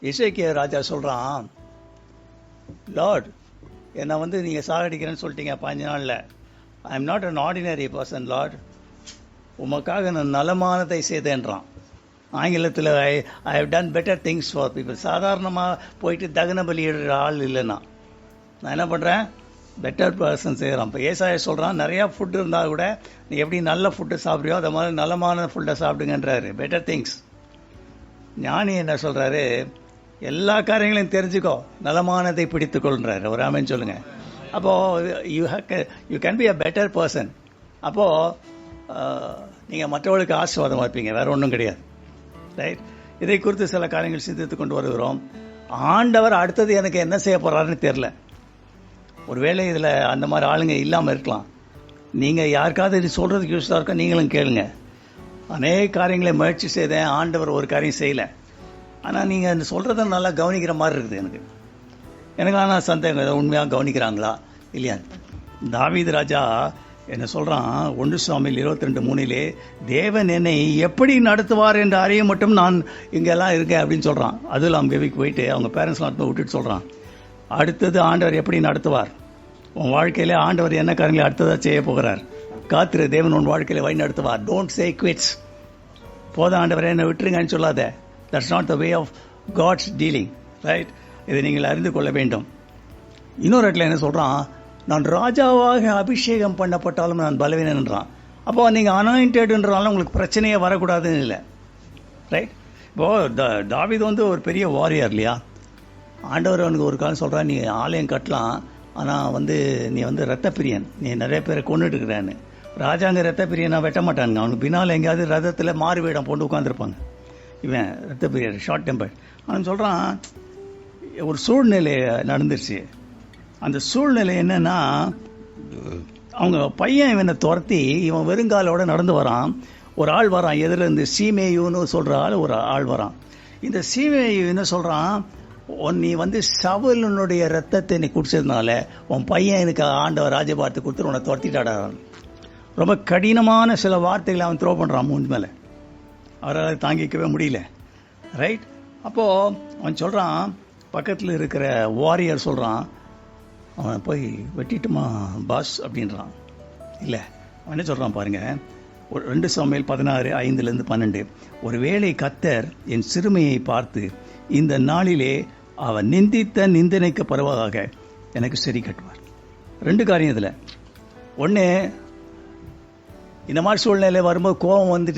எசேக்கியா ராஜா சொல்கிறான், லார்ட் என்னை நீங்கள் சாகடிக்கிறேன்னு சொல்லிட்டீங்க 15 நாளில். I am not an ordinary person lord, உமக்காக நான் நலமானதை செய்தேன்றான். ஆங்கிலத்தில் I have done better things for people. சாதாரணமாக போயிட்டு தகன பலியிடுற ஆள் இல்லைன்னா நான் என்ன பண்ணுறேன், பெட்டர் பர்சன் செய்கிறான். இப்போ ஏசாயா சொல்கிறான், நிறையா ஃபுட்டு இருந்தால் கூட நீ எப்படி நல்ல ஃபுட்டு சாப்பிட்றியோ அதை மாதிரி நலமான ஃபுட்டை சாப்பிடுங்கன்றாரு, பெட்டர் திங்ஸ். ஞானி என்ன சொல்கிறாரு, எல்லா காரியங்களையும் தெரிஞ்சுக்கோ, நலமானதை பிடித்துக்கொள்கிறாரு. ஒரு ஆமென் சொல்லுங்கள். அப்போது you can be a better person. அப்போது நீங்கள் மற்றவர்களுக்கு ஆசீர்வாதமாக இருப்பீங்க, வேறு ஒன்றும் கிடையாது. ரைட். இதை குறித்து சில காரியங்கள் சிந்தித்து கொண்டு வருகிறோம். ஆண்டவர் அடுத்தது எனக்கு என்ன செய்ய போகிறாருன்னு தெரில. ஒருவேளை இதில் அந்த மாதிரி ஆளுங்க இல்லாமல் இருக்கலாம். நீங்கள் யாருக்காவது இது சொல்கிறதுக்கு யூஸ்ஃபுல்லாக இருக்கோ நீங்களும் கேளுங்க. அநேக காரியங்களை முயற்சி செய்தேன், ஆண்டவர் ஒரு காரியம் செய்யலை. ஆனால் நீங்கள் அந்த சொல்கிறத நல்லா கவனிக்கிற மாதிரி இருக்குது எனக்கு ஆனால் சந்தேகம், உண்மையாக கவனிக்கிறாங்களா இல்லையா? தாவீது ராஜா என்ன சொல்கிறான், 1 சாமுவேல் 22:3 தேவன் என்னை எப்படி நடத்துவார் என்ற அறிய மட்டும் நான் இங்கெல்லாம் இருக்கேன் அப்படின்னு சொல்கிறான். அதுலாம் கவிக்கு போயிட்டு அவங்க பேரண்ட்ஸ்லாம் விட்டுட்டு சொல்கிறான், அடுத்தது ஆண்டவர் எப்படி நடத்துவார், உன் வாழ்க்கையில் ஆண்டவர் என்ன காரியங்களை அடுத்ததாக செய்ய போகிறார், காத்திரு, தேவன் உன் வாழ்க்கையில் வழி நடத்துவார். Don't say quits. போதும் ஆண்டவரை என்னை விட்டுருங்கன்னு சொல்லாத. That's not the way of God's dealing. Right. இதை நீங்கள் அறிந்து கொள்ள வேண்டும். இன்னொரு இடத்துல என்ன சொல்கிறான், நான் ராஜாவாக அபிஷேகம் பண்ணப்பட்டாலும் நான் பலவீனன்றான். அப்போ நீங்கள் அனாயிண்டட்ன்றனால உங்களுக்கு பிரச்சனையே வரக்கூடாதுன்னு இல்லை. ரைட். இப்போது தாவீது ஒரு பெரிய வாரியர் இல்லையா? ஆண்டவர் அவனுக்கு ஒரு காலம் சொல்கிறான், நீ ஆலயம் கட்டலாம், ஆனால் நீ ரத்த பிரியன், நீ நிறைய பேரை கொண்டுட்டு இருக்கிறான்னு. ராஜாங்க ரத்த பிரியனை வெட்ட மாட்டானுங்க. அவனுக்கு பின்னால் எங்கேயாவது ரதத்தில் மாறு வேடம் போட்டு உட்காந்துருப்பாங்க. இவன் ரத்த பிரியர், ஷார்ட் டெம்பர். அவன் சொல்கிறான், ஒரு சூழ்நிலை நடந்துருச்சு. அந்த சூழ்நிலை என்னன்னா, அவங்க பையன் இவனை துரத்தி இவன் வெறுங்காலோட நடந்து வரான். ஒரு ஆள் வரான் எதிரில், இந்த சீமேயுன்னு சொல்கிற ஒரு ஆள் வரான். இந்த சீமேயு என்ன சொல்கிறான், நீ சவுலுடைய ரத்தத்தை நீ குடிச்சதுனால உன் பையன் எனக்கு ஆண்டவர் ராஜபாரத்தை கொடுத்து உன்னை துரத்திட்டாடான். ரொம்ப கடினமான சில வார்த்தைகளை அவன் த்ரோ பண்ணுறான் மூஞ்சி மேலே. அவரால் தாங்கிக்கவே முடியல. ரைட். அப்போது அவன் சொல்கிறான், பக்கத்தில் இருக்கிற வாரியர் சொல்கிறான், அவன் போய் வெட்டிட்டுமா பாஸ் அப்படின்றான். இல்லை, அவன் என்ன சொல்கிறான் பாருங்கள், 2 சாமுவேல் 16:5-12 ஒருவேளை கர்த்தர் என் சிறுமையை பார்த்து இந்த நாளிலே அவன் நிந்தித்த நிந்தனைக்கு பரவாக எனக்கு சரி கட்டுவார். 2 காரியம் இதில். ஒன்று, இந்த மாதிரி சூழ்நிலை வரும்போது கோபம்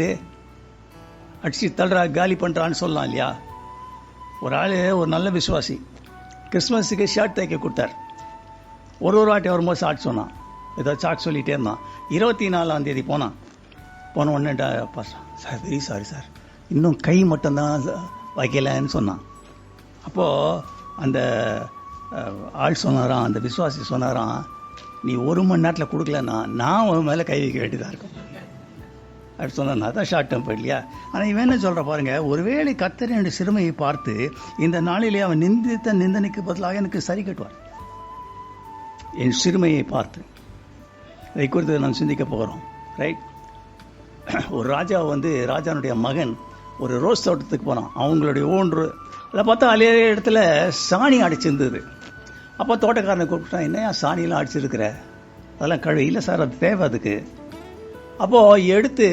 அடிச்சு தள்ளுறா காலி பண்ணுறான்னு சொல்லலாம் இல்லையா? ஒரு ஆள், ஒரு நல்ல விசுவாசி, கிறிஸ்மஸுக்கு ஷர்ட் தைக்க கொடுத்தார். ஒரு வாட்டி வரும்போது சாட் சொன்னான், ஏதோ சாட் சொல்லிகிட்டே இருந்தான். 24ஆம் தேதி போன உடனே சார் வெரி சாரி சார், இன்னும் கை மட்டும்தான் வைக்கலன்னு சொன்னான். அப்போது அந்த ஆள் சொன்னாராம், அந்த விசுவாசி சொன்னாராம், நீ 1 மணி நேரத்தில் கொடுக்கலன்னா நான் உன் மேலே கை வைக்க வேண்டியதாக இருக்கும் அப்படி சொன்னா. தான் ஷார்ட் டெம்பர் இல்லையா? ஆனால் இவன் என்ன சொல்கிற பாருங்க, ஒருவேளை கர்த்தர் என்னுடைய சிறுமையை பார்த்து இந்த நாளிலே அவன் நிந்தித்த நிந்தனைக்கு பதிலாக எனக்கு சரி கட்டுவார். என் சிறுமையை பார்த்து இதை குறித்து நாம் சிந்திக்க போகிறோம். ரைட். ஒரு ராஜா ராஜானுடைய மகன் ஒரு ரோஸ் தோட்டத்துக்கு போனான். அவங்களுடைய அதில் பார்த்தா அதே இடத்துல சாணி அடிச்சிருந்தது. அப்போ தோட்டக்காரனை கூப்பிட்டான், என்னையா சாணியெல்லாம் அடிச்சிருக்கிற, அதெல்லாம் கழுவி. இல்லை சார், அது தேவை அதுக்கு. அப்போது எடுத்து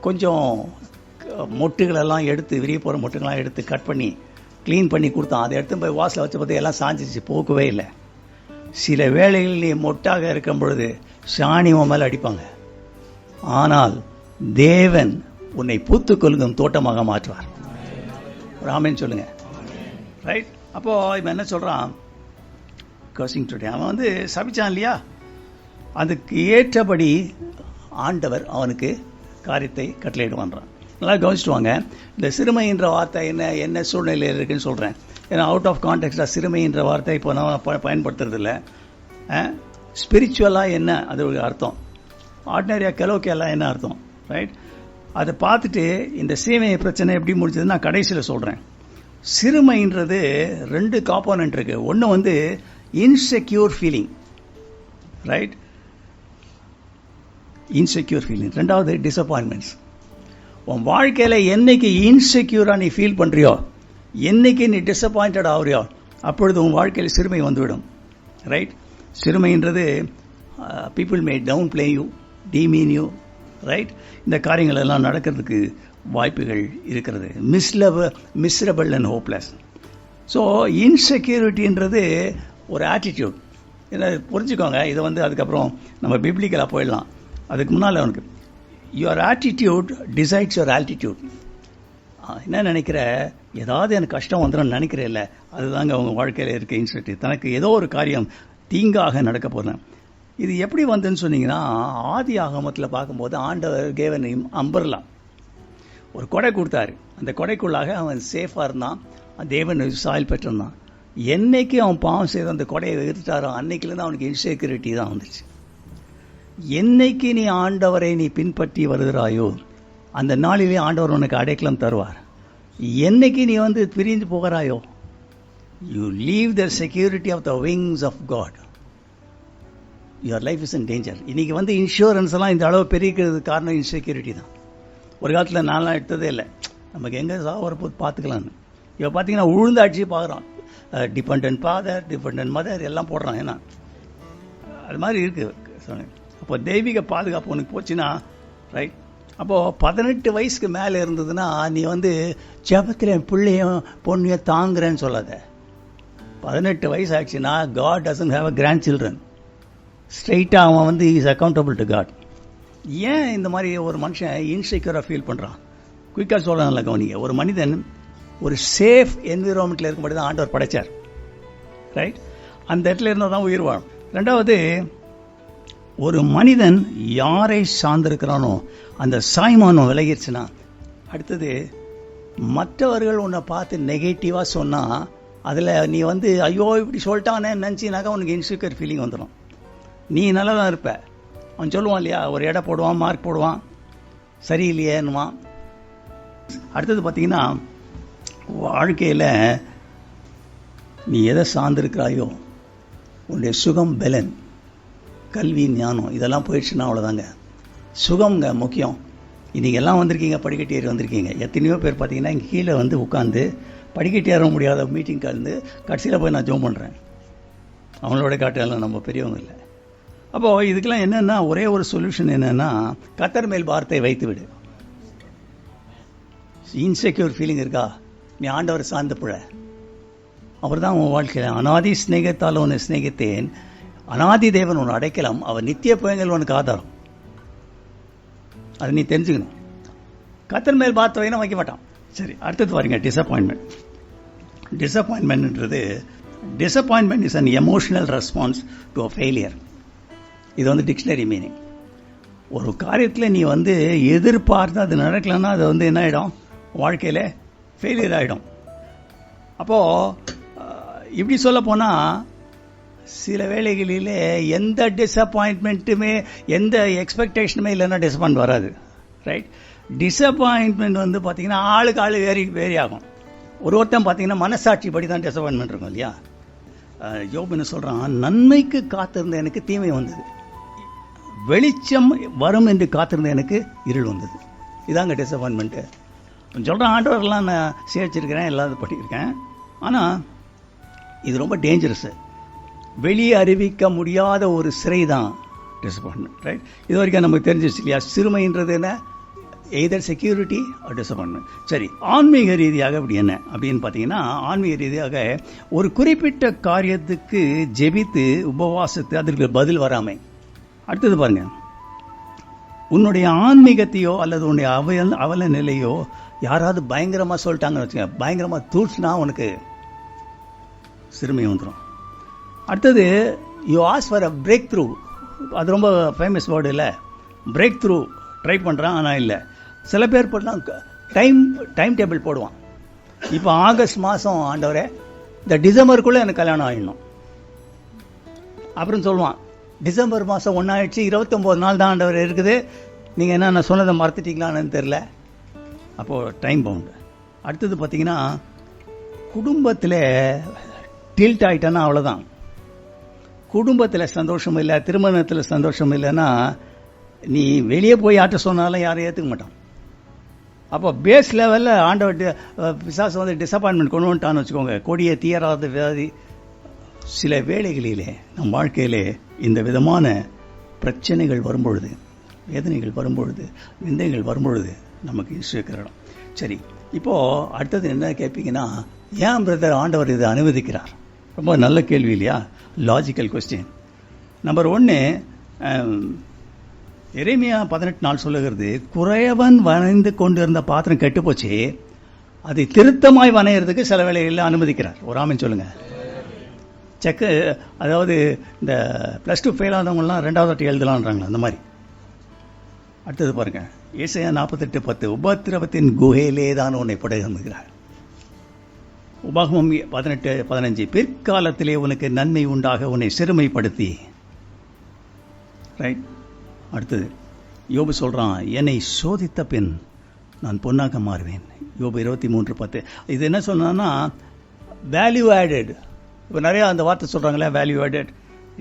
கொஞ்சம் மொட்டுகளெல்லாம் எடுத்து, விரிய போகிற மொட்டுகளெல்லாம் எடுத்து கட் பண்ணி க்ளீன் பண்ணி கொடுத்தான். அதை எடுத்து போய் வாசலில் வச்ச பார்த்து எல்லாம் சாஞ்சிச்சு, போக்கவே இல்லை. சில வேளைகளில் நீ மொட்டாக இருக்கும் பொழுது சாணி உன் மேலே அடிப்பாங்க, ஆனால் தேவன் உன்னை பூத்துக்கொள்ளும் தோட்டமாக மாற்றுவார். ராமன் சொல்லுங்க. ரைட். அப்போது இவன் என்ன சொல்கிறான், கர்சிங் டுடே, அவன் சபிச்சான் இல்லையா? அதுக்கு ஏற்றபடி ஆண்டவர் அவனுக்கு காரியத்தை கட்டளையிடுவான்றான். நல்லா கவனிச்சுட்டு வாங்க. இந்த சிறுமைன்ற வார்த்தை என்ன சூழ்நிலையில் இருக்குன்னு சொல்கிறேன். ஏன்னா அவுட் ஆஃப் கான்டெக்ஸ்டாக சிறுமைன்ற வார்த்தை இப்போ நான் பயன்படுத்துறதில்ல. ஸ்பிரிச்சுவலாக என்ன அது ஒரு அர்த்தம், ஆர்டினரியாக கெலோக்கியெல்லாம் என்ன அர்த்தம். ரைட். அதை பார்த்துட்டு இந்த சீமை பிரச்சனை எப்படி முடிச்சதுன்னு நான் கடைசியில் சொல்கிறேன். சிறுமைன்றது 2 காம்போனன்ட் இருக்குது. ஒன்று insecure feeling. Right. Insecure feeling. 2வது டிசப்பாயின்மெண்ட்ஸ். உன் வாழ்க்கையில் என்னைக்கு இன்செக்யூராக நீ ஃபீல் பண்ணுறியோ என்னைக்கு நீ டிசப்பாயிண்டட் ஆகுறியோ அப்பொழுது உன் வாழ்க்கையில் சிறுமை வந்துவிடும். ரைட்? சிறுமைன்றது people may downplay you, demean you. Right? இந்த காரியங்கள் எல்லாம் நடக்கிறதுக்கு வாய்ப்புகள் இருக்கிறது. Miserable and hopeless. ஸோ இன்செக்யூரிட்டின்றது ஒரு ஆட்டிடியூட். இதை புரிஞ்சுக்கோங்க. இதை அதுக்கப்புறம் நம்ம பிப்ளிக்கலாக போயிடலாம். அதுக்கு முன்னால் அவனுக்கு your attitude decides your altitude. என்ன நினைக்கிற, ஏதாவது எனக்கு கஷ்டம் வந்துடும் நினைக்கிறேன் இல்லை, அதுதாங்க அவங்க வாழ்க்கையில் இருக்க இன்செக்யூரிட்டி. தனக்கு ஏதோ ஒரு காரியம் தீங்காக நடக்க போகிறேன். இது எப்படி வந்துன்னு சொன்னீங்கன்னா, ஆதி ஆகமத்தில் பார்க்கும்போது ஆண்டவர் கேவன் அம்பர்லா, ஒரு கொடை கொடுத்தாரு. அந்த கொடைக்குள்ளாக அவன் சேஃபாக இருந்தான், தேவன் சாயல் பெற்றிருந்தான். என்னைக்கு அவன் பாவம் செய்து அந்த கொடையை எதிர்த்தாரோ அன்னைக்குலேருந்து அவனுக்கு இன்செக்யூரிட்டி தான் வந்துச்சு. என்னைக்கு நீ ஆண்டவரை நீ பின்பற்றி வருகிறாயோ அந்த நாளிலே ஆண்டவர் உனக்கு அடைக்கலம் தருவார். என்னைக்கு நீ பிரிந்து போகிறாயோ, you leave the security of the wings of God, your life is in danger. இன்னைக்கு இன்சூரன்ஸ் எல்லாம் இந்த அளவு பெருகிறது காரணம் இன்செக்யூரிட்டி தான். ஒரு காலத்தில் நான்லாம் எடுத்ததே இல்லை, நமக்கு எங்கே சாவர போது பார்த்துக்கலான்னு. இப்போ பார்த்தீங்கன்னா உழுந்து அடிச்சு பார்க்குறான், டிபெண்டன்ட் ஃபாதர், டிபெண்டன்ட் மதர் எல்லாம் போடுறான். ஏன்னா அது மாதிரி இருக்குது சொன்னேன். அப்போ தெய்வீக பாதுகாப்பு உனக்கு போச்சுன்னா, ரைட், அப்போது 18 வயசுக்கு மேலே இருந்ததுன்னா நீ ஜெபத்தில் என் பிள்ளையும் பொண்ணையும் தாங்குறேன்னு சொல்லாத. 18 வயசு ஆச்சுன்னா God doesn't have a grandchildren. ஸ்ட்ரைட்டாக அவன் இஸ் அக்கௌண்டபிள் டு காட். ஏன் இந்த மாதிரி ஒரு மனுஷன் இன்செக்யூராக ஃபீல் பண்ணுறான்? குயிக்காக சொல்லலாம்ல கவனிங்க. ஒரு மனிதன் ஒரு சேஃப் என்விரான்மெண்ட்டில் இருக்கும்படி தான் ஆண்டவர் படைச்சார். ரைட்? அந்த இடத்துல இருந்தால் தான் உயிர் வாழும். ரெண்டாவது, ஒரு மனிதன் யாரை சார்ந்திருக்கிறானோ அந்த சாய்மானம் விலகிடுச்சுன்னா, அடுத்தது மற்றவர்கள் உன்னை பார்த்து நெகட்டிவாக சொன்னால் அதில் நீ ஐயோ இப்படி சொல்லிட்டானே நினச்சினாக்கா உனக்கு இன்செக்யூர் ஃபீலிங் வந்துடும். நீ நல்லா தான் இருப்ப, அவன் சொல்லுவான் இல்லையா, ஒரு எடை போடுவான், மார்க் போடுவான், சரியில்லையேன்னுவான். அடுத்தது பார்த்தீங்கன்னா, வாழ்க்கையில் நீ எதை சார்ந்திருக்கிறாயோ உன்னுடைய சுகம், பலன், கல்வி, ஞானம் இதெல்லாம் போயிடுச்சுன்னா அவ்வளோதாங்க. சுகம்ங்க முக்கியம். இன்றைக்கி எல்லாம் வந்திருக்கீங்க, படிக்கட்டு ஏறி வந்திருக்கீங்க. எத்தனையோ பேர் பார்த்தீங்கன்னா இங்கே கீழே உட்காந்து படிக்கட்டு ஏற முடியாத மீட்டிங் கலந்து கடைசியில் போய் நான் ஜோம் பண்ணுறேன். அவங்களோட காட்டெல்லாம் நம்ம பெரியவங்க இல்லை. அப்போது இதுக்கெல்லாம் என்னென்னா ஒரே ஒரு சொல்யூஷன் என்னென்னா, கர்த்தர் மேல் பாரத்தை வைத்து விடு. இன்செக்யூர் ஃபீலிங் இருக்கா, நீ ஆண்டவர் சார்ந்த புழ. அவர் தான் உன் வாழ்க்கையில் அனாதி ஸ்நேகத்தால் உன்னை ஸ்நேகித்தேன், அனாதி தேவன் உன் அடைக்கலாம், அவர் நித்திய புயங்கள் உனக்கு ஆதாரம். அதை நீ தெரிஞ்சுக்கணும். கர்த்தர் மேல் பாரத்தை வைனா வைக்க மாட்டான். சரி, அடுத்தது பாருங்க, disappointment. Disappointment is an emotional response to a failure. இது டிக்ஷனரி மீனிங். ஒரு காரியத்தில் நீ எதிர்பார்த்து அது நடக்கலைன்னா அது என்ன ஆகிடும், வாழ்க்கையில் ஃபெயிலியர் ஆகிடும். அப்போது இப்படி சொல்ல போனால், சில வேளைகளிலே எந்த டிசப்பாயின்மெண்ட்டுமே எந்த எக்ஸ்பெக்டேஷனுமே இல்லைன்னா டிசப்பாயின்ட் வராது. ரைட்? டிசப்பாயின்மெண்ட் பார்த்தீங்கன்னா ஆளுக்கு ஆளு வேரி ஆகும். ஒருத்தன் பார்த்தீங்கன்னா மனசாட்சி படி தான் டிசப்பாயின்மெண்ட் இருக்கும் இல்லையா. யோபு என்ன சொல்கிறான், நன்மைக்கு காத்திருந்த எனக்கு தீமை வந்தது, வெளிச்சம் வரும் என்று காத்திருந்த எனக்கு இருள் வந்தது. இதாங்க டிசப்பாயின்மெண்ட்டு. சொல்கிறேன், ஆண்டவரெல்லாம் நான் சேர்ச்சிருக்கிறேன், எல்லாத்தையும் படிக்கிறேன். ஆனால் இது ரொம்ப டேஞ்சரஸு. வெளியே அறிவிக்க முடியாத ஒரு சிறை தான் டிசப்பாயின்மெண்ட். ரைட்? இது வரைக்கும் நமக்கு தெரிஞ்சிச்சு இல்லையா, சிறுமைன்றது என்ன, எய்தர் செக்யூரிட்டி ஆர் டிசப்பாயின்மெண்ட். சரி, ஆன்மீக ரீதியாக அப்படி என்ன அப்படின்னு பார்த்தீங்கன்னா, ஆன்மீக ரீதியாக ஒரு குறிப்பிட்ட காரியத்துக்கு ஜெபித்து உபவாசத்து அதற்கு பதில் வராமை. அடுத்தது பாருங்க, உன்னுடைய ஆன்மீகத்தையோ அல்லது உன்னுடைய அவல நிலையோ யாராவது பயங்கரமாக சொல்லிட்டாங்கன்னு வச்சுக்கோங்க, பயங்கரமாக தூட்சினா உனக்கு சிறுமை வந்துடும். அடுத்தது, you ask for a break through. அது ரொம்ப ஃபேமஸ் வேர்டு இல்லை, பிரேக் த்ரூ ட்ரை பண்ணுறான் ஆனால் இல்லை. சில பேர் போட்டால் டைம் டேபிள் போடுவான். இப்போ ஆகஸ்ட் மாதம் ஆண்டவரே இந்த டிசம்பருக்குள்ளே எனக்கு கல்யாணம் ஆகிடணும் அப்புறம் சொல்லுவான். டிசம்பர் மாதம் 1 ஆயிடுச்சு, 29 நாள் தான் ஆண்டவர் இருக்குது, நீங்கள் என்ன நான் சொன்னதை மறந்துட்டீங்களான்னு தெரில. அப்போது டைம் பவுண்டு. அடுத்தது பார்த்தீங்கன்னா, குடும்பத்தில் டில்ட் ஆகிட்டேன்னா அவ்வளோதான். குடும்பத்தில் சந்தோஷம் இல்லை, திருமணத்தில் சந்தோஷம் இல்லைன்னா நீ வெளியே போய் யார்கிட்ட சொன்னாலும் யாரும் ஏற்றுக்க மாட்டான். அப்போ பேஸ் லெவலில் ஆண்டவர் பிசாசு வந்து டிசப்பாயின்மெண்ட் கொண்டு வந்துட்டான்னு வச்சுக்கோங்க. கொடிய தீராத வியாதி. சில வேளைகளிலே நம் வாழ்க்கையிலே இந்த விதமான பிரச்சனைகள் வரும்பொழுது, வேதனைகள் வரும்பொழுது, விந்தைகள் வரும்பொழுது நமக்கு இருக்கிற இடம். சரி, இப்போது அடுத்தது என்ன கேட்பீங்கன்னா, ஏன் பிரதர் ஆண்டவர் இதை அனுமதிக்கிறார்? ரொம்ப நல்ல கேள்வி இல்லையா? Logical question. நம்பர் 1, எரேமியா 18:4 சொல்லுகிறது, குறையவன் வணைந்து கொண்டிருந்த பாத்திரம் கெட்டுப்போச்சு, அதை திருத்தமாய் வணையிறதுக்கு சில வேளைகளில் அனுமதிக்கிறார். ஒரு ஆமென் சொல்லுங்க. செக்கு, அதாவது இந்த +2 ஃபெயில் ஆனவங்கலாம் 2வது வாட்டி எழுதலான்றாங்களா, அந்த மாதிரி. அடுத்தது பாருங்க, ஏசாயா 48:10, உபத்திரவத்தின் குகையிலே தான் உன்னை படைகிறார். உபாகமம் 18:15, பிற்காலத்திலே உனக்கு நன்மை உண்டாக உன்னை சிறுமைப்படுத்தி. ரைட். அடுத்தது யோபு சொல்றான், என்னை சோதித்த பின் நான் பொன்னாக மாறுவேன். யோபு 23:10. இது என்ன சொன்னா, வேல்யூ ஆடட். இப்போ நிறையா அந்த வார்த்தை சொல்கிறாங்களே, வேல்யூ ஆடட்.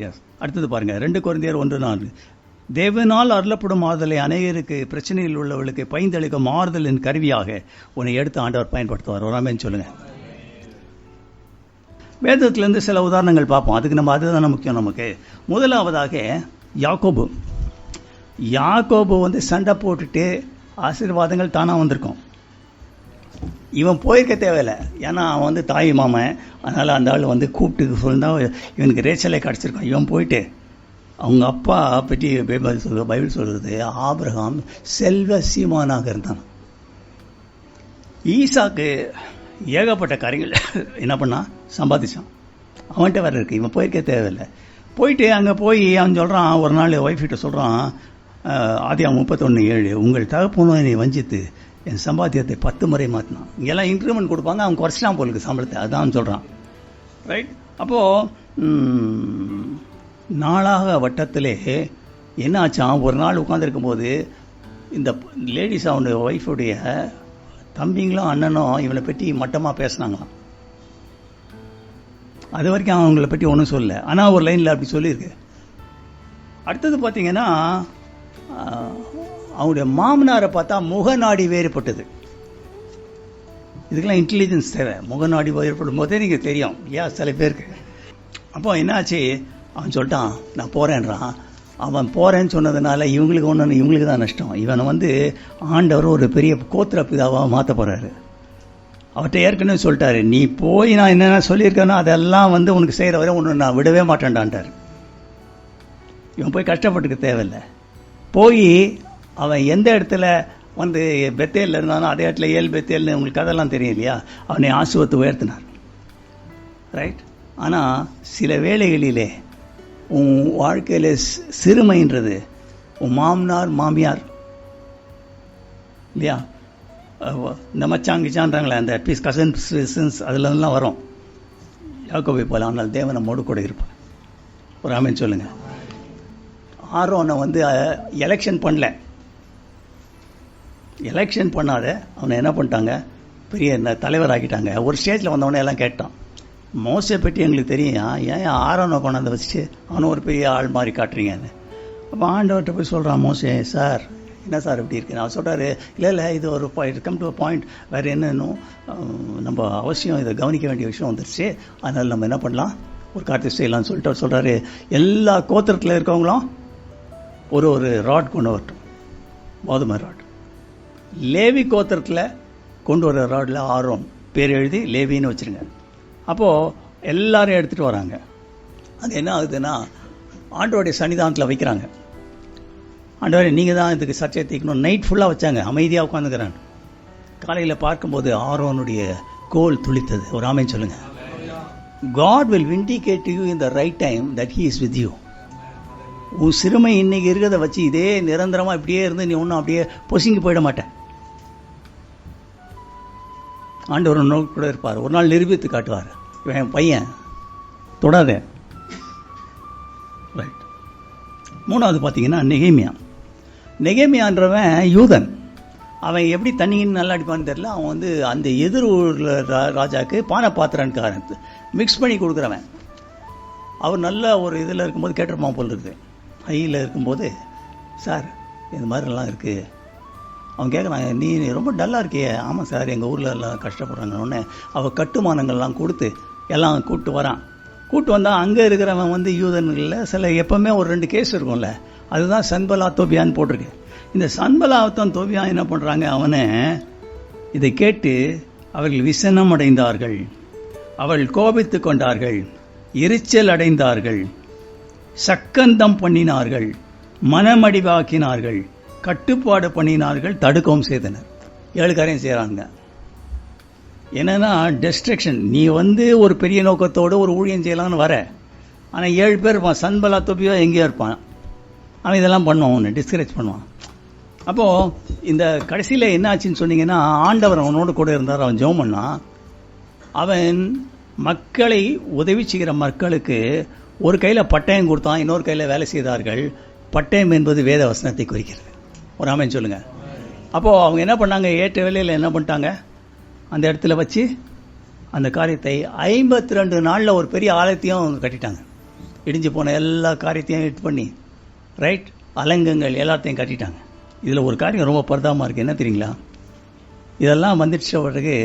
எஸ். அடுத்தது பாருங்கள், 2 கொரிந்தியர் 1:4, தேவனால் அருளப்படும் ஆறுதலை அநேகருக்கு பிரச்சனையில் உள்ளவர்களுக்கு பயந்தளிக்கும் ஆறுதலின் கருவியாக உன்னை எடுத்து ஆண்டவர் பயன்படுத்துவார். ஒரு ஆமென் சொல்லுங்க. வேதத்திலேருந்து சில உதாரணங்கள் பார்ப்போம். அதுதான் முக்கியம் நமக்கு. முதலாவதாக யாக்கோபு வந்து சண்டை போட்டுட்டு ஆசீர்வாதங்கள் தானாக வந்திருக்கும். இவன் போயிருக்க தேவையில்லை, ஏன்னா அவன் வந்து தாய் மாமன். அதனால் அந்த ஆள் வந்து கூப்பிட்டு சொல்லினா இவனுக்கு ரேச்சலை கிடச்சிருக்கான். இவன் போயிட்டு அவங்க அப்பா பற்றி பைபிள் சொல்கிறது, ஆபிரகாம் செல்வ சீமானாக இருந்தான். ஈசாக்கு ஏகப்பட்ட காரியங்கள் என்ன பண்ணான், சம்பாதிச்சான். அவன்கிட்ட வேறு இருக்குது, இவன் போயிருக்க தேவையில்லை. போயிட்டு அங்கே போய் அவன் சொல்கிறான், ஒரு நாள் ஒய்ஃப்கிட்ட சொல்கிறான், ஆதியாகமம் 31:7, உங்கள் தகப்பனை என்னை வஞ்சித்து என் சம்பாத்தியத்தை 10 முறை மாற்றினான். இங்கெல்லாம் இன்க்ரிமெண்ட் கொடுப்பாங்க, அவன் குறைச்சிட்டான் போலுக்கு சம்பளத்தை. அதான் அவன் சொல்கிறான். ரைட். அப்போது நாளாக வட்டத்திலே என்ன ஆச்சான், ஒரு நாள் உட்காந்துருக்கும் போது இந்த லேடிஸ் அவனுடைய ஒய்ஃபுடைய தம்பிங்களும் அண்ணனும் இவனை பற்றி மட்டமாக பேசினாங்களாம். அது வரைக்கும் அவங்கள பற்றி ஒன்றும் சொல்லலை, ஆனால் ஒரு லைனில் அப்படி சொல்லியிருக்கு. அடுத்தது பார்த்தீங்கன்னா, அவனுடைய மாமனாரை பார்த்தா முகநாடி வேறுபட்டது. இதுக்கெல்லாம் இன்டெலிஜென்ஸ் தேவை. முகநாடி வேறுபடும் போதே நீங்கள் தெரியும் இல்லையா சில பேருக்கு. அப்போ என்னாச்சு, அவன் சொல்லிட்டான் நான் போகிறேன்றான். அவன் போகிறேன்னு சொன்னதுனால இவங்களுக்கு தான் நஷ்டம். இவனை வந்து ஆண்டவர் ஒரு பெரிய கோத்திர பிதாவாக மாற்ற போகிறாரு. அவர்கிட்ட ஏற்கனவே சொல்லிட்டாரு, நீ போய் நான் என்னென்ன சொல்லியிருக்கேனோ அதெல்லாம் வந்து உனக்கு செய்கிற வரை ஒன்று நான் விடவே மாட்டேன்டான்ட்டார். இவன் போய் கஷ்டப்பட்டுக்க தேவையில்லை. போய் அவன் எந்த இடத்துல வந்து பெத்தேலில் இருந்தானோ அதே இடத்துல பெத்தேல்னு உங்களுக்கு அதெல்லாம் தெரியும் இல்லையா, அவனை ஆசுவத்தை உயர்த்தினார். ரைட். ஆனால் சில வேளைகளிலே உன் வாழ்க்கையில் சிறுமைன்றது உன் மாமனார் மாமியார் இல்லையா, இந்த மச்சாங்கிச்சான்றாங்களே அந்த கசன்ஸ் அதுலலாம் வரும். யாக்கோபை போல, ஆனால் தேவன் நம்மோடு கூட இருப்பார். ஒரு ஆமென் சொல்லுங்க. ஆரோனை வந்து எலெக்ஷன் பண்ணல, எலெக்ஷன் பண்ணாத அவனை என்ன பண்ணிட்டாங்க, பெரிய தலைவராக்கிட்டாங்க. ஒரு ஸ்டேஜில் வந்தவொடனே எல்லாம் கேட்டான், மோசை பற்றி எங்களுக்கு தெரியும், ஏன் ஆரோனை கொண்டாந்து வச்சுட்டு அவனை ஒரு பெரிய ஆள் மாதிரி காட்டுறீங்கன்னு. அப்போ ஆண்டவர்கிட்ட போய் சொல்கிறான், மோசே சார் என்ன சார் இப்படி இருக்கு. நான் சொல்கிறாரு, இல்லை இது ஒரு கம் டு பாயிண்ட், வேறு என்னன்னும் நம்ம அவசியம் இதை கவனிக்க வேண்டிய விஷயம் வந்துருச்சு, அதனால் நம்ம என்ன பண்ணலாம், ஒரு காரியத்தை செய்யலாம்னு சொல்லிட்டு அவர் சொல்கிறாரு, எல்லா கோத்திரத்தில் இருக்கவங்களும் ஒரு ராட் கொண்டு வரட்டும், கோதுமை ராட். லேவி கோத்திரத்தில் கொண்டு வர ராடில் ஆரோன் பேர் எழுதி லேவின்னு வச்சுருங்க. அப்போது எல்லாரும் எடுத்துகிட்டு வராங்க. அது என்ன ஆகுதுன்னா, ஆண்டவருடைய சன்னிதானத்தில் வைக்கிறாங்க. ஆண்டவரே நீங்கள் தான் இதுக்கு சர்ச்சை தீக்கணும். நைட் ஃபுல்லாக வச்சாங்க, அமைதியாக உட்காந்துக்கிறாங்க. காலையில் பார்க்கும்போது ஆரோனுடைய கோல் துளித்தது. ஒரு ஆமென் சொல்லுங்கள். God will vindicate you in the right time that he is with you. உன் சிறுமை இன்னைக்கு இருக்கிறத வச்சு இதே நிரந்தரமாக இப்படியே இருந்து நீ ஒன்றும் அப்படியே பொசுங்கி போயிட மாட்டேன். ஆண்டவர் நோக்கி கூட இருப்பார். ஒரு நாள் நிரூபித்து காட்டுவார், இவன் பையன் தொடாத. ரைட். மூணாவது பார்த்தீங்கன்னா நெகேமியான்றவன் யூதன். அவன் எப்படி தண்ணின்னு நல்லா அடிப்பான்னு தெரியல. அவன் வந்து அந்த எதிர் ஊரில் ராஜாவுக்கு பானை பாத்திரன்காரன் மிக்ஸ் பண்ணி கொடுக்குறவன். அவர் நல்ல ஒரு இதில் இருக்கும்போது கேட்டிருப்பான் போல் இருக்குது. ஹையில் இருக்கும்போது, சார் இந்த மாதிரிலாம் இருக்குது, அவன் கேட்குறாங்க, நீ ரொம்ப டல்லாக இருக்கியே. ஆமாம் சார், எங்கள் ஊரில் எல்லாம் கஷ்டப்படுறாங்க. உடனே அவள் கட்டுமானங்கள்லாம் கொடுத்து எல்லாம் கூப்பிட்டு வரான். கூப்பிட்டு வந்தால் அங்கே இருக்கிறவன் வந்து யூதன்களில் சில எப்போவுமே ஒரு 2 கேஸ் இருக்கும்ல, அதுதான் சன்பலா தோபியான்னு போட்டிருக்கு. இந்த சன்பலாத்தான் தோபியா என்ன பண்ணுறாங்க, அவனை இதை கேட்டு அவர்கள் விசனம் அடைந்தார்கள், அவர்கள் கோபித்து கொண்டார்கள், எரிச்சல் அடைந்தார்கள், சக்கந்தம் பண்ணினார்கள், மனமடிவாக்கினார்கள், கட்டுப்பாடு பண்ணினார்கள், தடுக்கவும் செய்தனர். 7 காரியம் செய்கிறாங்க. என்னன்னா டெஸ்ட்ரக்ஷன். நீ வந்து ஒரு பெரிய நோக்கத்தோடு ஒரு ஊழியம் செய்யலான்னு வர, ஆனால் 7 பேர் இருப்பான். சன்பலா தொப்பியோ எங்கேயோ இருப்பான். அவன் இதெல்லாம் பண்ணுவான், அவனை டிஸ்கரேஜ் பண்ணுவான். அப்போது இந்த கடைசியில் என்ன ஆச்சுன்னு சொன்னீங்கன்னா, ஆண்டவர் அவனோடு கூட இருந்தார். அவன் ஜெபம் பண்ணான். அவன் மக்களை உதவி செய்கிற மக்களுக்கு ஒரு கையில் பட்டயம் கொடுத்தான், இன்னொரு கையில் வேலை செய்தார்கள். பட்டயம் என்பது வேத வசனத்தை குறிக்கிறது. ஒரு ஆமென் சொல்லுங்க. அப்போது அவங்க என்ன பண்ணாங்க, ஏற்ற வேலையில் என்ன பண்ணிட்டாங்க, அந்த இடத்துல வச்சு அந்த காரியத்தை 52 நாளில் ஒரு பெரிய ஆலயத்தையும் கட்டிட்டாங்க. இடிஞ்சு போன எல்லா காரியத்தையும் இது பண்ணி ரைட் அலங்கங்கள் எல்லாத்தையும் கட்டிட்டாங்க. இதில் ஒரு காரியம் ரொம்ப பரிதாபமாக இருக்குது. என்ன தெரியுங்களா, இதெல்லாம் வந்துடுச்ச பிறகு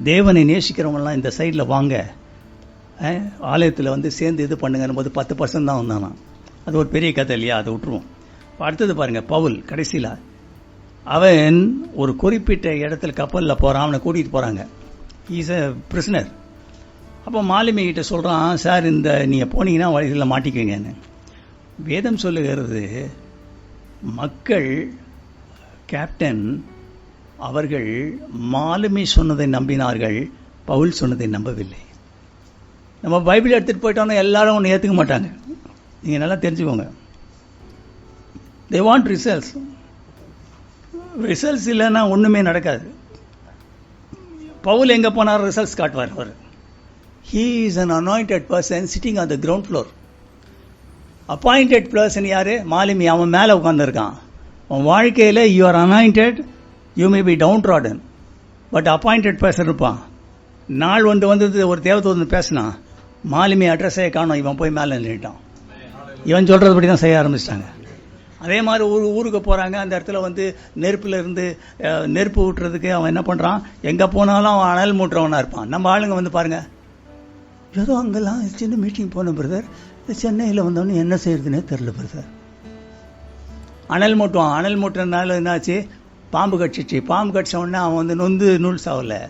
தேவனை நேசிக்கிறவங்கலாம் இந்த சைடில் வாங்க, ஆலயத்தில் வந்து சேர்ந்து இது பண்ணுங்கன்னு போது 10% தான் வந்தானா. அது ஒரு பெரிய கதை இல்லையா, அதை விட்டுருவோம். அடுத்தது பாருங்கள், பவுல் கடைசியில் அவன் ஒரு குறிப்பிட்ட இடத்துல கப்பலில் போகிறான். அவனை கூட்டிகிட்டு போகிறாங்க. Is a prisoner. அப்போ மாலுமி கிட்ட சொல்கிறான், சார் இந்த நீங்கள் போனீங்கன்னா வழியில் மாட்டிக்குவீங்கன்னு. வேதம் சொல்லுகிறது, மக்கள் கேப்டன் அவர்கள் மாலுமி சொன்னதை நம்பினார்கள், பவுல் சொன்னதை நம்பவில்லை. நம்ம பைபிள் எடுத்துகிட்டு போயிட்டோன்னா எல்லாரும் ஒன்று ஏற்றுக்க மாட்டாங்க. நீங்கள் நல்லா தெரிஞ்சுக்கோங்க. they want results. ரிசல்ட்ஸ் இல்லைன்னா ஒன்றுமே நடக்காது. பவுல் எங்கே போனார், ரிசல்ட்ஸ் காட்டுவார் அவர். he is an anointed person sitting on the ground floor. Appointed person யாரு, மாலுமி. அவன் மேலே உட்காந்துருக்கான். அவன் வாழ்க்கையில் you are anointed, you may be downtrodden, but appointed person இருப்பான். நாள் வந்து ஒரு தேவதூதன் பேசினான், மாலுமி அட்ரஸே காணும், இவன் போய் மேலே நின்றுட்டான். இவன் சொல்கிறதுபடி தான் செய்ய ஆரம்பிச்சிட்டாங்க. அதே மாதிரி ஊருக்கு போகிறாங்க. அந்த இடத்துல வந்து நெருப்பில் இருந்து நெருப்பு ஊட்டுறதுக்கு அவன் என்ன பண்ணுறான், எங்கே போனாலும் அவன் அனல் மூட்டுறவனாக இருப்பான். நம்ம ஆளுங்க வந்து பாருங்கள், ஏதோ அங்கெல்லாம் சின்ன மீட்டிங் போன பிரதர், சென்னையில் வந்தவொடனே என்ன செய்யறதுன்னே தெரில பிரதர். அனல் மூட்டுவான். அனல் மூட்டுறதுனால என்னாச்சு, பாம்பு கடிச்சிச்சு. பாம்பு கடிச்ச உடனே அவன் வந்து நொந்து நூல் சாவலை,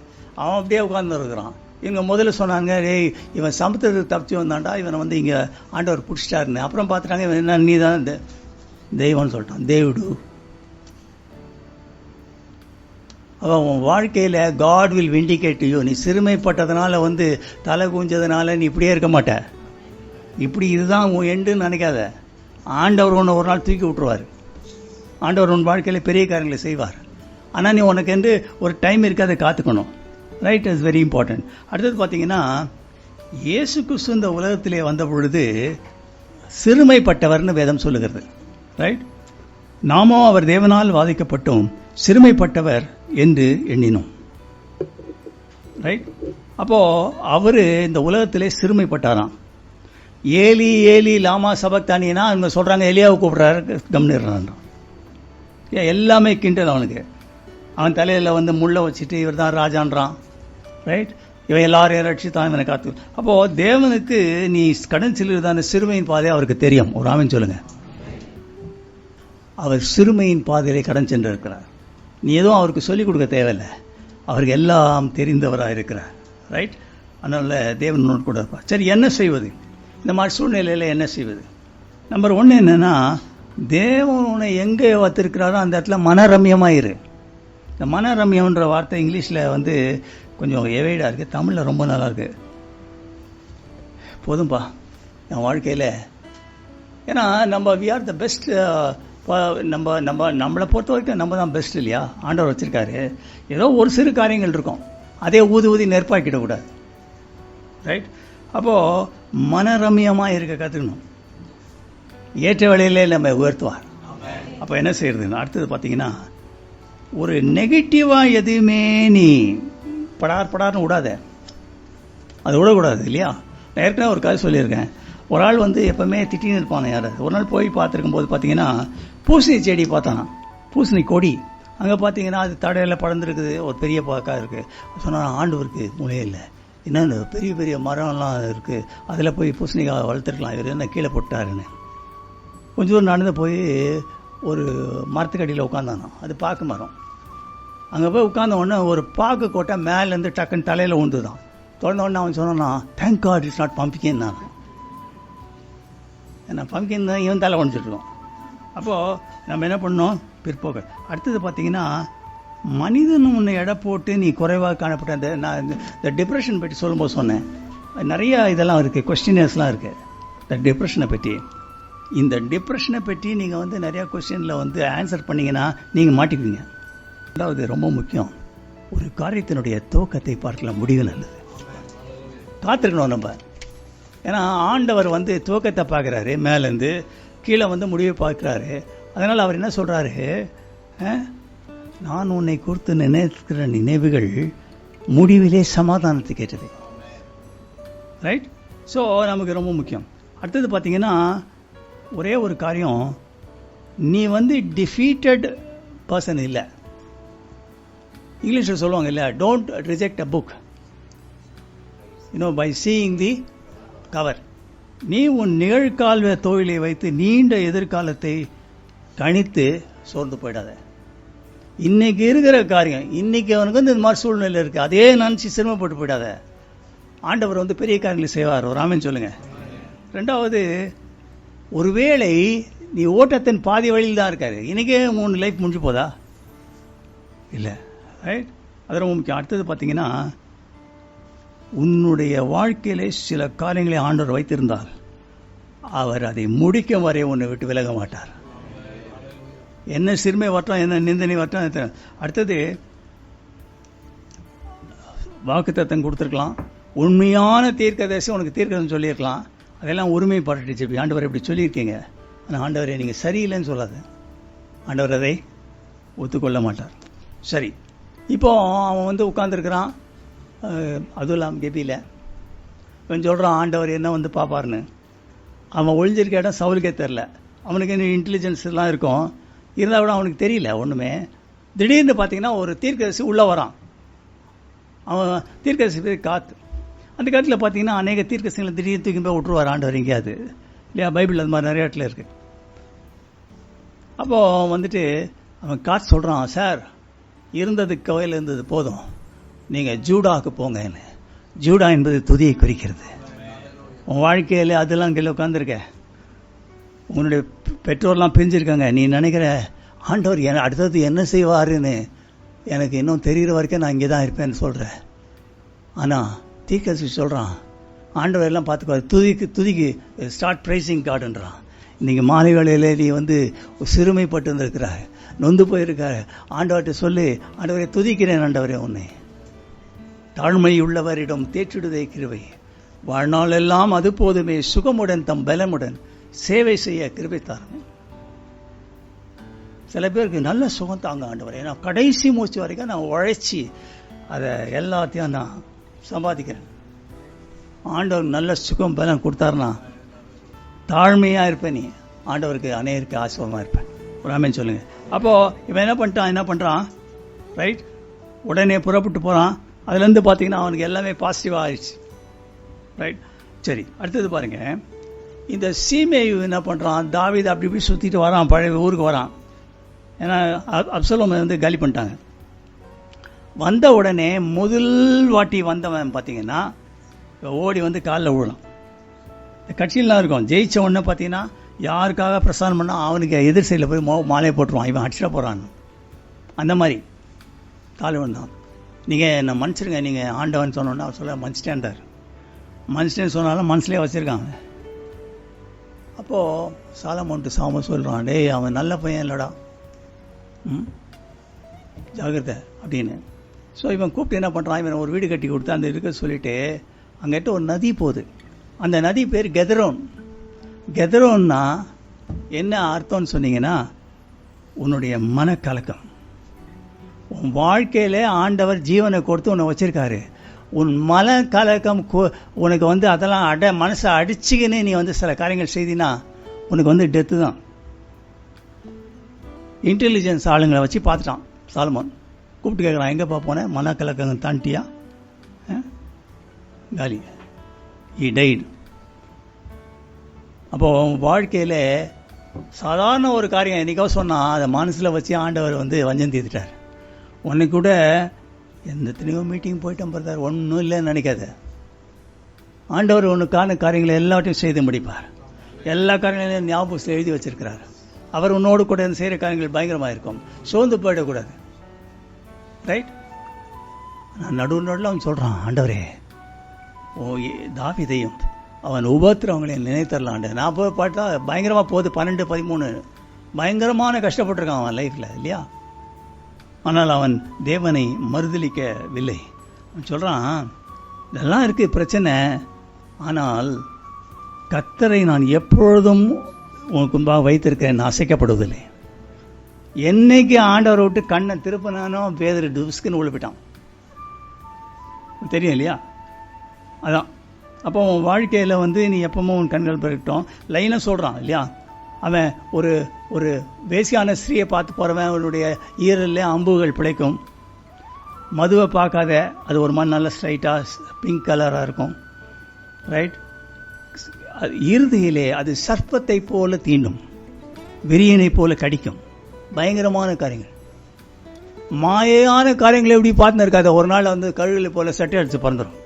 அவன் அப்படியே உட்கார்ந்து இருக்கிறான். இவங்க முதல்ல சொன்னாங்க, டேய் இவன் சமுத்திரத்துக்கு தப்பிச்சு வந்தான்டா, இவனை வந்து இங்கே ஆண்டவர் பிடிச்சிட்டாருன்னு. அப்புறம் பார்த்துட்டாங்க, இவன் என்ன நீ தான் இந்த தெய்வம்னு சொல்லிட்டான். தேவுடு. அவன் உன் வாழ்க்கையில் காட் வில் விண்டிகேட் யூ. நீ சிறுமைப்பட்டதுனால வந்து தலை கூஞ்சதுனால நீ இப்படியே இருக்க மாட்ட. இப்படி இதுதான் உன் எண்டுன்னு நினைக்காத. ஆண்டவர் ஒன்று ஒரு நாள் தூக்கி விட்டுருவார். ஆண்டவர் உன் வாழ்க்கையில் பெரிய காரியங்களை செய்வார். ஆனால் நீ உனக்கு வந்து ஒரு டைம் இருக்குது, அதை காத்துக்கணும். Right, is very important. அடுத்தது பார்த்தீங்கன்னா, இயேசு கிறிஸ்து இந்த உலகத்திலே வந்த பொழுது சிறுமைப்பட்டவர்னு வேதம் சொல்லுகிறது. ரைட், நாமோ அவர் தேவனால் வாதிக்கப்பட்டோம், சிறுமைப்பட்டவர் என்று எண்ணினோம். ரைட், அப்போ அவரு இந்த உலகத்திலே சிறுமைப்பட்டாராம். ஏலி ஏலி லாமா சபக்தானினா அவங்க சொல்றாங்க, எலியாவை கூப்பிடுறாரு, கம்னிடுறான். எல்லாமே கிண்டல் அவனுக்கு. அவன் தலையில் வந்து முள்ளை வச்சுட்டு இவர் தான் ராஜான்றான். ரைட், இவன் எல்லாரையும் ரட்சித்தான், இவனை காத்து. அப்போ தேவனுக்கு நீ கடன் செல்லுறதான சிறுமையின் பாதை அவருக்கு தெரியும். ஒரு ஆமென் சொல்லுங்க. அவர் சிறுமையின் பாதையிலே கடன் சென்றிருக்கிறார். நீ எதுவும் அவருக்கு சொல்லிக் கொடுக்க தேவையில்லை, அவருக்கு எல்லாம் தெரிந்தவராக இருக்கிறார். ரைட், அதனால தேவனோடு கூட இருப்பார். சரி, என்ன செய்வது இந்த மாதிரி சூழ்நிலையில்? என்ன செய்வது? நம்பர் 1 என்னன்னா, தேவன் உன்னை எங்கே வைத்திருக்கிறாரோ அந்த இடத்துல மனரம்யமாயிரு. இந்த மனரம்யம்ன்ற வார்த்தை இங்கிலீஷில் வந்து கொஞ்சம் எவைடாக இருக்குது, தமிழில் ரொம்ப நல்லா இருக்குது. போதும்பா என் வாழ்க்கையில். ஏன்னா நம்ம வி ஆர் த பெஸ்ட். நம்மளை பொறுத்த வரைக்கும் நம்ம தான் பெஸ்ட் இல்லையா? ஆண்டவர் வச்சிருக்காரு. ஏதோ ஒரு சிறு காரியங்கள் இருக்கும், அதே ஊதி நெருப்பாக்கிடக்கூடாது. ரைட், அப்போது மனரம்யமாக இருக்க கற்றுக்கணும். ஏற்ற வேளையிலே நம்ம உயர்த்துவார். அப்போ என்ன செய்யறதுன்னு அடுத்தது பார்த்தீங்கன்னா, ஒரு நெகட்டிவாக எதுவுமே நீ படார்னு விடாத. அது விடக்கூடாது இல்லையா? நான் ஏற்கனவே ஒரு கதை சொல்லியிருக்கேன். ஒரு ஆள் வந்து எப்பவுமே திட்டின்னு இருப்பானே யாராவது. ஒரு நாள் போய் பார்த்துருக்கும் போது பார்த்தீங்கன்னா பூசணி செடி பார்த்தான். பூசணி கொடி. அங்கே பார்த்தீங்கன்னா அது தடையில் படர்ந்துருக்குது, ஒரு பெரிய பாக்கா இருக்குது. சொன்னால் ஆண்டவருக்கு மூலையே இல்லை, என்னென்ன பெரிய பெரிய மரம்லாம் இருக்குது, அதில் போய் பூசணிக்காய் வளர்த்துருக்கலாம், இவர் என்ன கீழே போட்டாருன்னு. கொஞ்சம் தூரம் நடந்து போய் ஒரு மரத்துக்கடியில் உட்காந்தானோ, அது பாக்கு மரம். அங்கே போய் உட்காந்த உடனே ஒரு பாக்கு கொட்டை மேலேருந்து டக்குன்னு தலையில் உண்டுதான். தொடர்ந்த உடனே அவன் சொன்னான், தேங்க் காட் இட்ஸ் நாட் பம்பிக்கின் தான். ஏன்னா பம்பிக்கின் தான் இவன் தலை உடஞ்சிட்ருக்கோம். அப்போது நம்ம என்ன பண்ணோம், பிற்போக்கு. அடுத்தது பார்த்தீங்கன்னா, மனிதன் உன்னை எடை போட்டு நீ குறைவாக காணப்பட்ட அந்த நான் இந்த டிப்ரெஷன் பற்றி சொல்லும்போது சொன்னேன், நிறையா இதெல்லாம் இருக்குது, கொஸ்டினர்ஸ்லாம் இருக்குது இந்த டிப்ரெஷனை பற்றி. இந்த டிப்ரெஷனை பற்றி நீங்கள் வந்து நிறையா கொஸ்டினில் வந்து ஆன்சர் பண்ணிங்கன்னா நீங்கள் மாட்டிக்குவீங்க. ரெண்டாவது ரொம்ப முக்கியம், ஒரு காரியத்தினுடைய துவக்கத்தை பார்க்கலாம், முடிவு நல்லது. காத்திருக்கணும் நம்ம. ஏன்னா ஆண்டவர் வந்து துவக்கத்தை பார்க்குறாரு, மேலேருந்து கீழே வந்து முடிவை பார்க்குறாரு. அதனால் அவர் என்ன சொல்கிறாரு, நான் உன்னை குறித்து நினைக்கிற நினைவுகள் முடிவிலே சமாதானத்தை கேட்டது. ரைட்? ஸோ நமக்கு ரொம்ப முக்கியம். அடுத்தது பார்த்தீங்கன்னா, ஒரே ஒரு காரியம், நீ வந்து டிஃபீட்டட் பர்சன் இல்லை. இங்கிலீஷில் சொல்லுவாங்க இல்லை, don't reject a book by seeing the cover. நீ உன் நிகழ்கால தொழிலை வைத்து நீண்ட எதிர்காலத்தை கணித்து சோர்ந்து போயிடாத. இன்னைக்கு இருக்கிற காரியம், இன்னைக்கு அவனுக்கு வந்து இந்த மாதிரி சூழ்நிலை இருக்குது, அதே நினச்சி சிரமப்பட்டு போயிடாத. ஆண்டவர் வந்து பெரிய காரியங்களை செய்வார். ஒரு ஆமென் சொல்லுங்க. ரெண்டாவது, ஒருவேளை நீ ஓட்டத்தின் பாதி வழியில் தான் இருக்காரு, இன்னைக்கே 3 லைஃப் முடிஞ்சு போதா இல்லை. ரைட்? அது ரொம்ப முக்கியம். அடுத்தது பார்த்தீங்கன்னா, உன்னுடைய வாழ்க்கையிலே சில காரியங்களை ஆண்டவர் வைத்திருந்தால் அவர் அதை முடிக்கும் வரை உன்னை விட்டு விலக மாட்டார். என்ன சிறுமை வரட்டும், என்ன நிந்தனை வரட்டும். அடுத்தது, வாக்குத்தத்தம் கொடுத்துருக்கலாம், உண்மையான தீர்க்கதரிசி உனக்கு தீர்க்கதரிசி சொல்லியிருக்கலாம், அதெல்லாம் உரிமைப்பட்டு ஜெபி, ஆண்டவர் இப்படி சொல்லியிருக்கீங்க, ஆனால் ஆண்டவரை நீங்கள் சரியில்லைன்னு சொல்லாது, ஆண்டவர் அதை ஒத்துக்கொள்ள மாட்டார். சரி, இப்போ அவன் வந்து உட்காந்துருக்கிறான், அதுவும் இல்லாமல் கெபியில் இவன் சொல்கிறான் ஆண்டவர் என்ன வந்து பார்ப்பார்னு. அவன் ஒழிஞ்சிருக்க இடம் சவுலுக்கே தெரில. அவனுக்கு என்ன இன்டெலிஜென்ஸ் எல்லாம் இருக்கும், இருந்தால் கூட அவனுக்கு தெரியல ஒன்றுமே. திடீர்னு பார்த்தீங்கன்னா ஒரு தீர்க்கதரிசி உள்ளே வரான். அவன் தீர்க்கதரிசி பேர் காத்து. அந்த காலத்தில் பார்த்தீங்கன்னா அநேக தீர்க்கதரிசிகளை திடீர்னு தூக்கி போய் விட்டுருவார் ஆண்டவர் எங்கேயாவது இல்லையா. பைபிள் அது மாதிரி நிறைய இடத்துல இருக்குது. அப்போது வந்துட்டு அவன் காத்து சொல்கிறான், சார் இருந்தது கோயில் இருந்தது போதும், நீங்கள் ஜூடாவுக்கு போங்கன்னு. ஜூடா என்பது துதியை குறிக்கிறது. உன் வாழ்க்கையில் அதெல்லாம் கீழே உட்காந்துருக்க, உன்னுடைய பெற்றோர்லாம் பிரிஞ்சிருக்காங்க, நீ நினைக்கிற ஆண்டவர் அடுத்தது என்ன செய்வாருன்னு எனக்கு இன்னும் தெரிகிற வரைக்கும் நான் இங்கே தான் இருப்பேன்னு சொல்கிறேன். ஆனால் தீர்க்கதரிசி சொல்கிறான், ஆண்டவர் எல்லாம் பார்த்துக்குவார், துதிக்கு ஸ்டார்ட் ப்ரைசிங் கார்டுன்றான். இன்றைக்கி மாலை வேளையில் நீ வந்து சிறுமைப்பட்டு இருந்திருக்கிறார், நொந்து போயிருக்கார், ஆண்டவர்கிட்ட சொல்லி, ஆண்டவரை துதிக்கிறேன், ஆண்டவரே உன்னை தாழ்மை உள்ளவரிடம் தேற்றிடுதே கிருபை, வாழ்நாள் எல்லாம் அது போதுமே, சுகமுடன் தம் பலமுடன் சேவை செய்ய கிருபை தாருங்க. சில பேருக்கு நல்ல சுகம் தாங்க ஆண்டவரே, நான் கடைசி மூச்சு வரைக்கும் நான் உழைச்சி அதை எல்லாத்தையும் நான் சம்பாதிக்கிறேன். ஆண்டவர் நல்ல சுகம் பலம் கொடுத்தாருன்னா தாழ்மையாக இருப்பேன், நீ ஆண்டவருக்கு அநேகருக்கு ஆசிர்வாதமாக இருப்பேன். ஒரு ஆமென் சொல்லுங்க. அப்போது இவன் என்ன பண்ணுறான், ரைட், உடனே புறப்பட்டு போகிறான். அதுலேருந்து பார்த்தீங்கன்னா அவனுக்கு எல்லாமே பாசிட்டிவாக ஆயிடுச்சு. ரைட், சரி. அடுத்தது பாருங்கள், இந்த சீமேயு என்ன பண்ணுறான், தாவீது அப்படி இப்படி சுற்றிட்டு வரான், பழைய ஊருக்கு வரான். ஏன்னா அப்சலோம் வந்து காலி பண்ணிட்டாங்க. வந்த உடனே முதல் வாட்டி வந்தவன் பார்த்தீங்கன்னா ஓடி வந்து காலில் விழலாம். கட்சியிலாம் இருக்கும், ஜெயிச்ச உடனே பார்த்தீங்கன்னா யாருக்காக பிரசாரம் பண்ணால் அவனுக்கு எதிர் சைடில் போய் மாலையை போட்டுருவான், இவன் அடிச்சிட போகிறான்னு. அந்த மாதிரி கால் விழுந்தான். நீங்கள் என்ன மன்னிச்சிருங்க, நீங்கள் ஆண்டவன் சொன்னோன்னா அவர் சொல்ல மன்னிச்சிட்டேன்றார். மன்னிச்சிட்டேன்னு சொன்னாலும் மனசுலேயே வச்சுருக்காங்க. அப்போது சாலமோன்ட்டு சாம சொல்கிறான், டேய் அவன் நல்ல பையன் இல்லைடா, ஜாகிரதை அப்படின்னு. ஸோ இவன் கூப்பிட்டு என்ன பண்ணுறான், இவன் ஒரு வீடு கட்டி கொடுத்து அந்த இருக்க சொல்லிவிட்டு அங்கிட்ட ஒரு நதி போகுது. அந்த நதி பேர் கெதரோன். கெதரோன்னா என்ன அர்த்தம்னு சொன்னீங்கன்னா, உன்னுடைய மனக்கலக்கம். உன் வாழ்க்கையில் ஆண்டவர் ஜீவனை கொடுத்து உன்னை வச்சிருக்காரு. உன் மனக்கலக்கம் உனக்கு வந்து அதெல்லாம் மனசை அடிச்சுக்கின்னு நீ வந்து சில காரியங்கள் செய்தினா உனக்கு வந்து டெத்து தான். இன்டெலிஜென்ஸ் ஆளுங்களை வச்சு பார்த்துட்டான் சாலமோன். கூப்பிட்டு கேட்குறான், எங்கேப்பா போனேன், மனக்கலக்கங்க தாண்டியா, காலி, he died. அப்போது வாழ்க்கையில் சாதாரண ஒரு காரியம் என்றைக்கோ சொன்னால் அதை மனசில் வச்சு ஆண்டவர் வஞ்சம் தீர்த்துட்டார். உன்னை கூட எத்தனையோ மீட்டிங் போயிட்டோம் பிரதர், ஒன்றும் இல்லைன்னு நினைக்காத. ஆண்டவர் உனக்கான காரியங்களை எல்லாத்தையும் செய்து முடிப்பார். எல்லா காரியங்களையும் ஞாபகத்தில் எழுதி வச்சிருக்கிறார். அவர் உன்னோடு கூட செய்கிற காரியங்கள் பயங்கரமாக இருக்கும். சோர்ந்து போயிடக்கூடாது. ரைட்? நான் நடுவில் அவன் சொல்கிறான், ஆண்டவரே தாவீதையும் அவன் உபத்திரவங்களையும் நினைத்தரலாண்டு. நான் போய் பார்த்தா பயங்கரமாக போகுது, 12-13 பயங்கரமான கஷ்டப்பட்டிருக்கான் அவன் லைஃப்பில், இல்லையா? ஆனால் அவன் தேவனை மறுதலிக்கவில்லை. அவன் சொல்கிறான், இதெல்லாம் இருக்குது பிரச்சனை, ஆனால் கர்த்தரை நான் எப்பொழுதும் உனக்கு முன்பாக வைத்திருக்கிறேன், அசைக்கப்படுவதில்லை. என்னைக்கு ஆண்டவரை விட்டு கண்ணை திருப்பினானோ பேதர் டுஸ்க்குன்னு உழுப்பிட்டான். தெரியும் இல்லையா? அதான். அப்போ உன் வாழ்க்கையில் நீ எப்பவுமே உன் கண்கள் பெறட்டும் லைனாக சொல்கிறான் இல்லையா? அவன் ஒரு வேசியான ஸ்திரீயை பார்த்து போகிறவன் அவனுடைய ஈரல்ல அம்புகள் பிழைக்கும். மதுவை பார்க்காத, அது ஒரு மாதிரி நல்ல ஸ்ட்ரைட்டாக பிங்க் கலராக இருக்கும். ரைட்? இறுதியிலே அது சர்ப்பத்தை போல தீண்டும், விரியனை போல கடிக்கும். பயங்கரமான காரியங்கள், மாயான காரியங்களை எப்படி பார்த்துன்னு இருக்காது. ஒரு நாள் கழுகுகளை போல சட்டை அடித்து பறந்துடும்.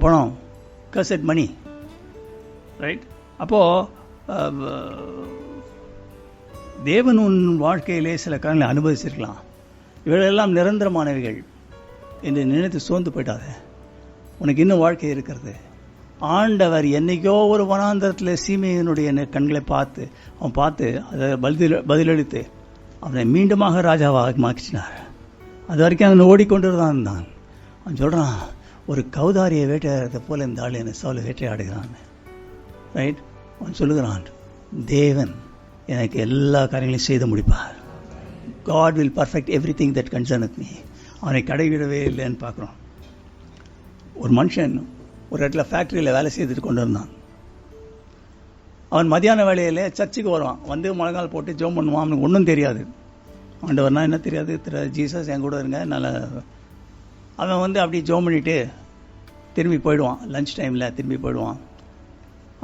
பணம் கசட் மணி. ரைட்? அப்போது தேவன் உன் வாழ்க்கையிலே சில காரியங்களை அனுபவிச்சிருக்கலாம். இவைகளெல்லாம் நிரந்தரமானவைகள் என்று நினைத்து சோர்ந்து போயிட்டாத. உனக்கு இன்னும் வாழ்க்கை இருக்கிறது. ஆண்டவர் என்னைக்கோ ஒரு வனாந்தரத்தில் சீமையனுடைய கண்களை பார்த்து அதை பதிலளித்து அவனை மீண்டுமாக ராஜாவாக மாற்றினார். அது வரைக்கும் அவன் ஓடிக்கொண்டு தான் இருந்தான். அவன் சொல்கிறான், ஒரு கௌதாரியை வேட்டையாடுறதை போல இந்த ஆள் என்னை சவுல வேட்டையாடுகிறான். ரைட்? அவன் சொல்லுகிறான், தேவன் எனக்கு எல்லா காரியங்களையும் செய்து முடிப்பார். God will perfect everything that concerneth me. அவனை கடைவிடவே இல்லைன்னு பார்க்குறோம். ஒரு மனுஷன் ஒரு இடத்துல ஃபேக்ட்ரியில் வேலை செய்துட்டு கொண்டு இருந்தான். அவன் மதியான வேலையில் சர்ச்சுக்கு வருவான். முழங்கால் போட்டு ஜோம் பண்ணுவான். அவனுக்கு ஒன்றும் தெரியாது. ஆண்டவர்னா என்ன தெரியாது. ஜீசஸ் என் கூட இருங்க நல்ல. அவன் அப்படி ஜோம் பண்ணிட்டு திரும்பி போயிடுவான். லஞ்ச் டைமில் திரும்பி போயிடுவான்.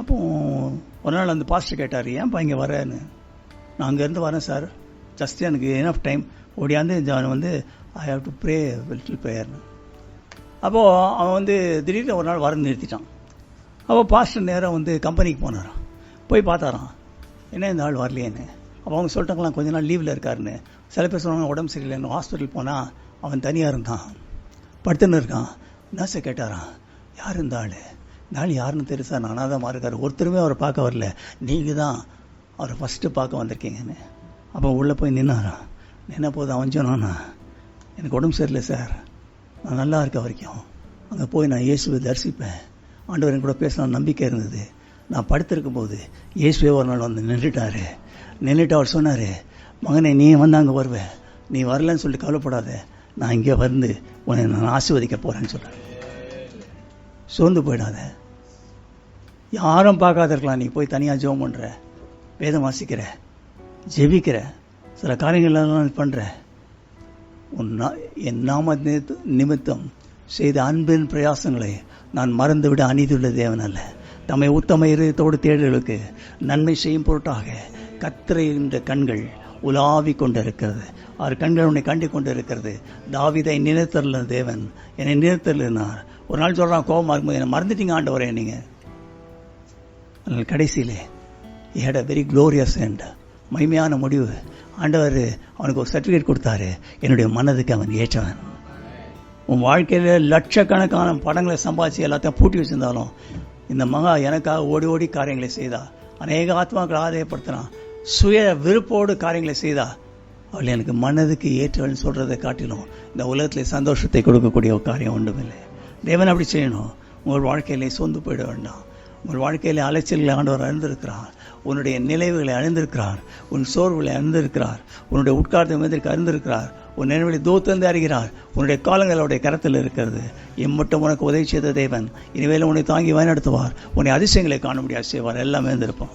அப்போ ஒரு நாள் பாஸ்டர் கேட்டார், ஏன்ப்பா இங்கே வரேன்னு. நான் அங்கேருந்து வரேன் சார், ஜஸ்ட் எனக்கு எனஃப் டைம் ஓடியாந்து I have to pray little ப்ரேயர்னு. அப்போது அவன் திடீர்னு ஒரு நாள் வர நிறுத்திட்டான். அப்போது பாஸ்டர் நேரம் கம்பெனிக்கு போனாரான். போய் பார்த்தாரான், என்ன இந்த ஆள் வரலையேன்னு. அப்போ அவங்க சொல்லிட்டாங்களாம் கொஞ்ச நாள் லீவில் இருக்காருன்னு. சில பேர் சொன்னாங்க உடம்பு சரியில்லைன்னு. ஹாஸ்பிட்டல் போனால் அவன் தனியாக இருந்தான், படுத்துன்னு இருக்கான். நர்ஸை கேட்டாரான், யார் இந்த ஆள், இந்த ஆள் யாருன்னு தெரியுசா, நானாக தான் இருக்கார், ஒருத்தருமே அவரை பார்க்க வரல, நீங்கள் தான் அவரை ஃபஸ்ட்டு பார்க்க வந்திருக்கீங்கன்னு. அப்போ உள்ளே போய் நின்னாரான். நின்ன போது அவன் சொன்னானா, எனக்கு உடம்பு சரியில்லை சார், நான் நல்லா இருக்க வரைக்கும் அங்கே போய் நான் இயேசுவை தரிசிப்பேன், ஆண்டவரன் கூட பேசலாம் நம்பிக்கை இருந்தது. நான் படுத்திருக்கும் போது இயேசுவே ஒரு நாள் நின்றுட்டு அவர் சொன்னார், மகனே நீ அங்கே வருவேன், நீ வரலன்னு சொல்லிட்டு கவலைப்படாத, நான் இங்கே உன்னை நான் ஆசீர்வதிக்க போகிறேன்னு சொல்கிறேன். சோர்ந்து போயிடாத. யாரும் பார்க்காத இருக்கலாம், நீ போய் தனியாக ஜெபம் பண்ணுற, வேதம் வாசிக்கிற, ஜெபிக்கிற, சில காரியங்கள்லாம் பண்ணுற. என் நாம நிமித்தம் செய்த அன்பின் பிரயாசங்களை நான் மறந்துவிட அநீதியுள்ள தேவன் அல்ல. தம்மை உத்தம இதயத்தோடு தேடுகளுக்கு நன்மை செய்யும் பொருட்டாக கர்த்தரின் கண்கள் உலாவி கொண்டிருக்கிறது. அவர் கண்கள் உன்னை கண்டு கொண்டு இருக்கிறது. தாவீதை நினைத்தருள தேவன் என்னை நினைத்தருளினார். ஒரு நாள் சொல்கிறான், கோபமாக இருக்கும்போது என்னை மறந்துட்டீங்க ஆண்டவரே நீங்கள். அதனால் கடைசியிலே he had a very glorious end, மகிமையான முடிவு. ஆண்டவர் அவனுக்கு ஒரு சர்டிஃபிகேட் கொடுத்தாரு, என்னுடைய மனதுக்கு அவன் ஏற்றவன். உன் வாழ்க்கையில் லட்சக்கணக்கான படங்களை சம்பாதிச்சு எல்லாத்தையும் பூட்டி வச்சிருந்தாலும் இந்த மகா எனக்காக ஓடி ஓடி காரியங்களை செய்தா, அநேக ஆத்மாக்களை ஆதாயப்படுத்தினான், சுய விருப்போடு காரியங்களை செய்தா, அவள் எனக்கு மனதுக்கு ஏற்றவள்னு சொல்கிறதை காட்டிலும் இந்த உலகத்தில் சந்தோஷத்தை கொடுக்கக்கூடிய ஒரு காரியம் ஒன்றுமில்லை. தேவன் அப்படி செய்யணும். உங்கள் வாழ்க்கையிலே சொந்து போயிட வேண்டாம். உங்கள் வாழ்க்கையிலே அலைச்சல்களை ஆண்டவர் அறிந்திருக்கிறார். உன்னுடைய நினைவுகளை அறிந்திருக்கிறார். உன் சோர்வுகளை அறிந்திருக்கிறார். உன்னுடைய உட்கார்ந்த மீதற்கு அறிந்திருக்கிறார். உன் நினைவுகளை தூத்தந்து அறிகிறார். உன்னுடைய காலங்களுடைய கரத்தில் இருக்கிறது. எம்மட்டும் உனக்கு உதவி செய்த தேவன் இனிமேலும் உன்னை தாங்கி வழிநடத்துவார். உன்னை அதிசயங்களை காண முடியாது செய்வார். எல்லாமே இருந்திருப்போம்.